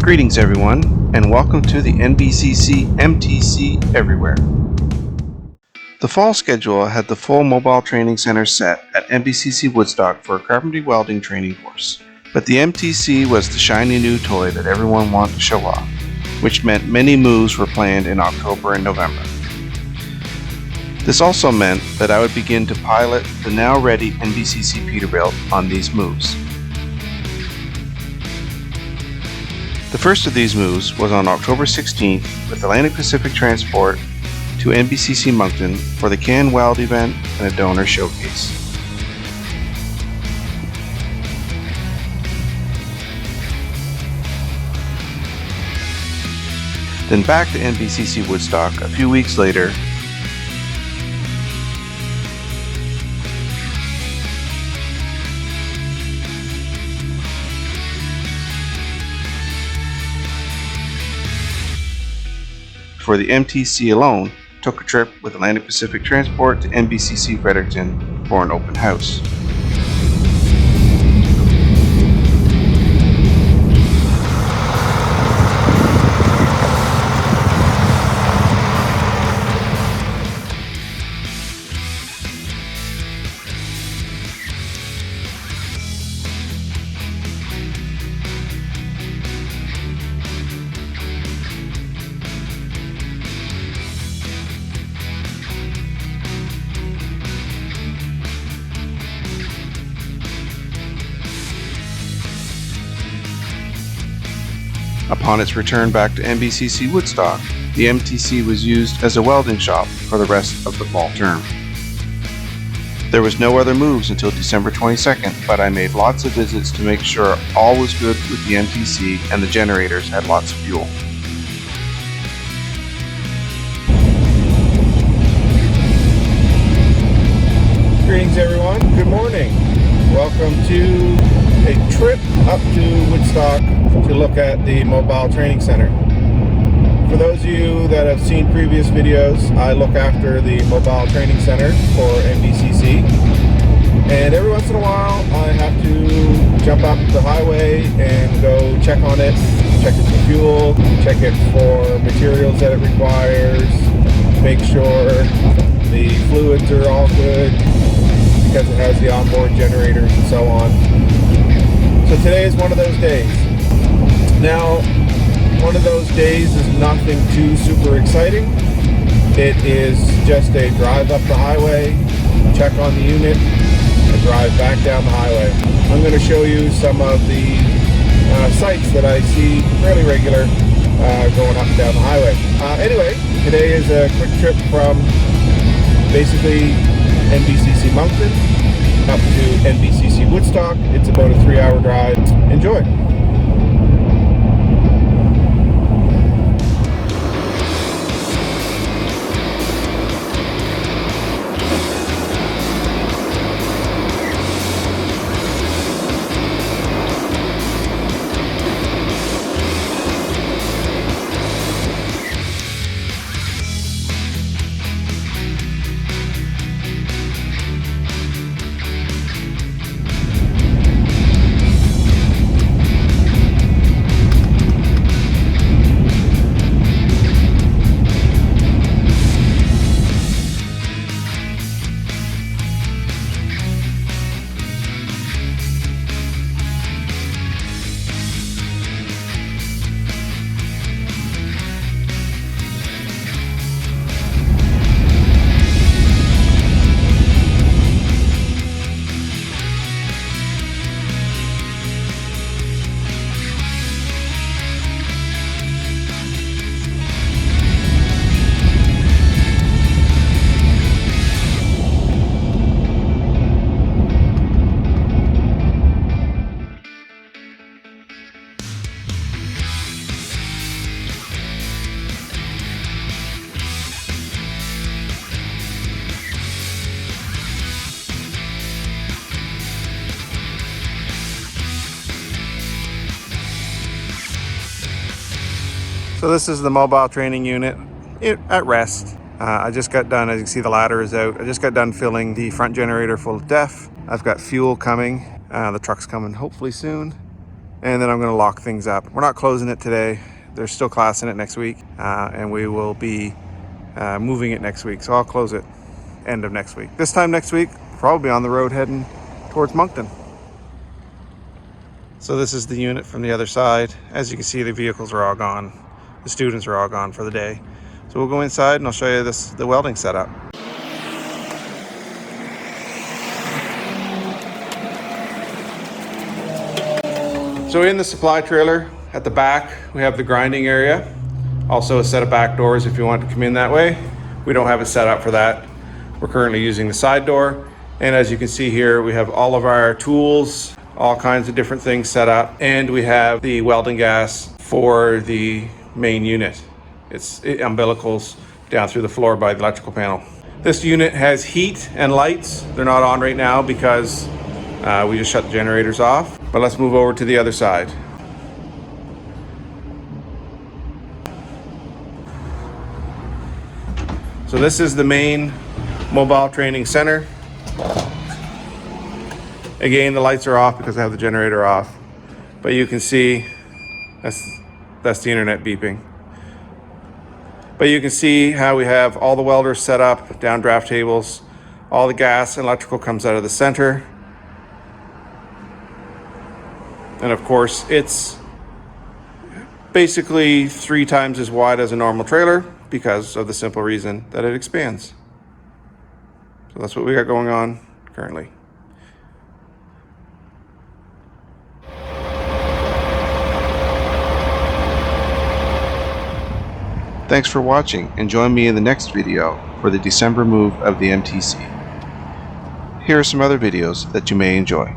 Greetings everyone, and welcome to the NBCC MTC Everywhere. The fall schedule had the full Mobile Training Centre set at NBCC Woodstock for a carpentry welding training course. But the MTC was the shiny new toy that everyone wanted to show off, which meant many moves were planned in October and November. This also meant that I would begin to pilot the now ready NBCC Peterbilt on these moves. The first of these moves was on October 16th with Atlantic Pacific Transport to NBCC Moncton for the Can Weld event and a donor showcase. Then back to NBCC Woodstock a few weeks later for the MTC alone, took a trip with Atlantic Pacific Transport to NBCC Fredericton for an open house. Upon its return back to NBCC Woodstock, the MTC was used as a welding shop for the rest of the fall term. There was no other moves until December 22nd, but I made lots of visits to make sure all was good with the MTC and the generators had lots of fuel. Greetings everyone, good morning. Welcome to a trip up to Woodstock to look at the Mobile Training Centre. For those of you that have seen previous videos, I look after the Mobile Training Centre for NBCC, and every once in a while I have to jump out the highway and go check on it, check it for fuel, check it for materials that it requires, make sure the fluids are all good because it has the onboard generators and so on. So today is one of those days. Now, one of those days is nothing too super exciting. It is just a drive up the highway, check on the unit, and drive back down the highway. I'm going to show you some of the sites that I see fairly regular going up and down the highway. Anyway, today is a quick trip from basically NBCC Moncton up to NBCC Woodstock. It's about a 3-hour drive. Enjoy. So this is the mobile training unit at rest. I just got done, as you can see the ladder is out. I just got done filling the front generator full of DEF. I've got fuel coming. The truck's coming hopefully soon. and then I'm going to lock things up. We're not closing it today. There's still class in it next week, and we will be moving it next week. So I'll close it end of next week. This time next week, probably on the road heading towards Moncton. So this is the unit from the other side. As you can see, the vehicles are all gone. The students are all gone for the day. So we'll go inside and I'll show you the welding setup. So in the supply trailer at the back, we have the grinding area. Also a set of back doors if you want to come in that way. We don't have it set up for that. We're currently using the side door. And as you can see here, we have all of our tools, all kinds of different things set up. And we have the welding gas for the main unit. It's umbilicals down through the floor by the electrical panel. This unit has heat and lights. They're not on right now because we just shut the generators off. But let's move over to the other side. So this is the main mobile training center. Again, the lights are off because I have the generator off. But you can see that's the internet beeping. But you can see how we have all the welders set up, downdraft tables. All the gas and electrical comes out of the center. And of course, it's basically 3 times as wide as a normal trailer because of the simple reason that it expands. So that's what we got going on currently. Thanks for watching, and join me in the next video for the December move of the MTC. Here are some other videos that you may enjoy.